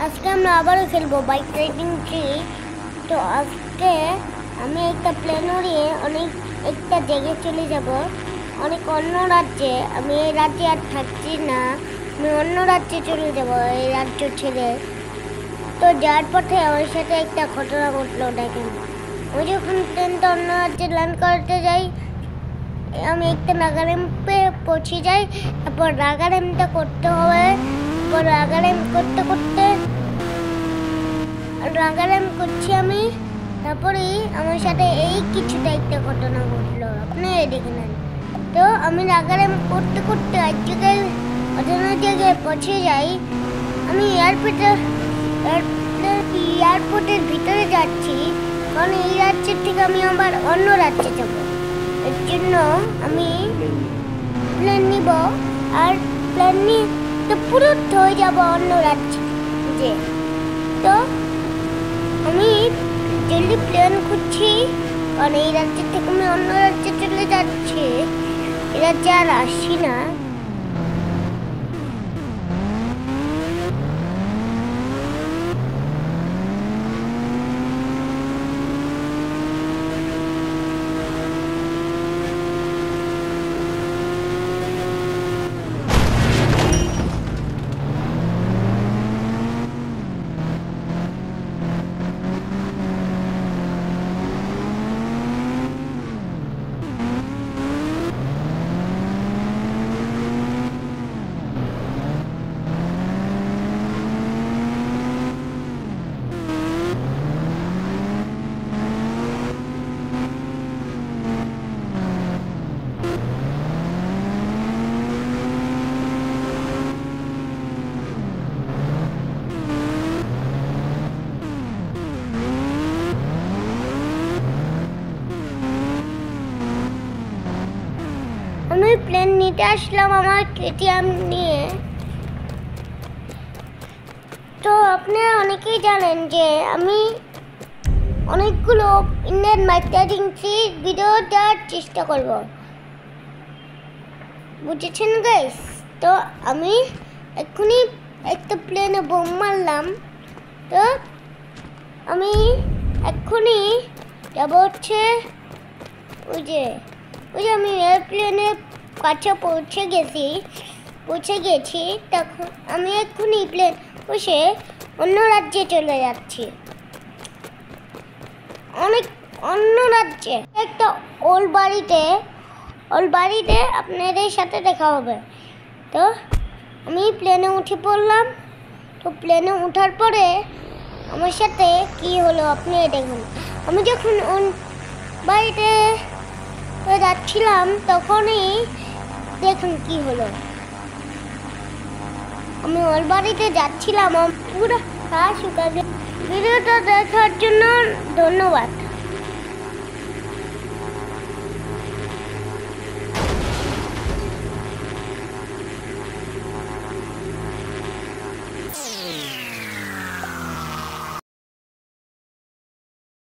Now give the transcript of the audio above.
আজকে আমরা আবারও খেলবো বাইক রাইডিং ট্রি। তো আজকে আমি একটা প্লেন উড়িয়ে একটা জায়গায় চলে যাব, অনেক অন্য রাজ্যে। আমি এই রাজ্যে আর থাকছি না, আমি অন্য রাজ্যে চলে যাব এই রাজ্য ছেড়ে। তো যার পথে আমার সাথে একটা ঘটনা ঘটলো। দেখেন, আমি যখন প্লেনটা অন্য রাজ্যে ল্যান্ড করতে যাই, আমি একটা নাগাল্যান্ডে পৌঁছে যাই। তারপর নাগাল্যান্ডটা করতে হবে। তারপর নাগাল্যান্ড করতে করতে নাগাল্যান্ড করছি আমি। তারপরে আমার সাথে এই কিছুটা একটা ঘটনা ঘটলো, আপনি দেখে নেন। তো আমি নাগাল্যান্ড করতে করতে অজানা জায়গায় পৌঁছে যাই। আমি এয়ারপোর্টের ভিতরে যাচ্ছি, কারণ এই রাজ্যের থেকে আমি আবার অন্য রাজ্যে যাব। এর জন্য আমি প্লেন নিব, আর প্লেন নিয়ে তো পুরো হয়ে যাব অন্য রাজ্যে। তো আমি জলদি প্লেন খুঁজছি, কারণ এই রাজ্যের থেকে আমি অন্য রাজ্যে চলে যাচ্ছি। এই রাজ্যে আর আসি না। আমি প্লেন নিতে আসলাম আমার কেটিএম নিয়ে। তো আপনারা অনেকেই জানেন যে আমি অনেকগুলো ইন্ডিয়ান বাইক রাইডিং ট্রির ভিডিও দেওয়ার চেষ্টা করব, বুঝেছেন গাইস? তো আমি এক্ষুনি একটা প্লেনে বোম মারলাম। তো আমি এক্ষুনি যাব হচ্ছে ওই যে আমি এয়ারপ্লেনের কাছে পৌঁছে গেছি। তখন আমি এক্ষুনি প্লেন বসে অন্য রাজ্যে চলে যাচ্ছি, অন্য রাজ্যে একটা ওল্ড বাড়িতে আপনাদের সাথে দেখা হবে। তো আমি প্লেনে উঠে পড়লাম। তো প্লেনে ওঠার পরে আমার সাথে কি হলো আপনি দেখুন। আমি যখন বাড়িতে যাচ্ছিলাম তখনই দেখুন কি হলো। আমি ওর বাড়িতে যাচ্ছিলাম, পুরো ঘাস শুকাবে। ভিডিওটা দেখার জন্য ধন্যবাদ।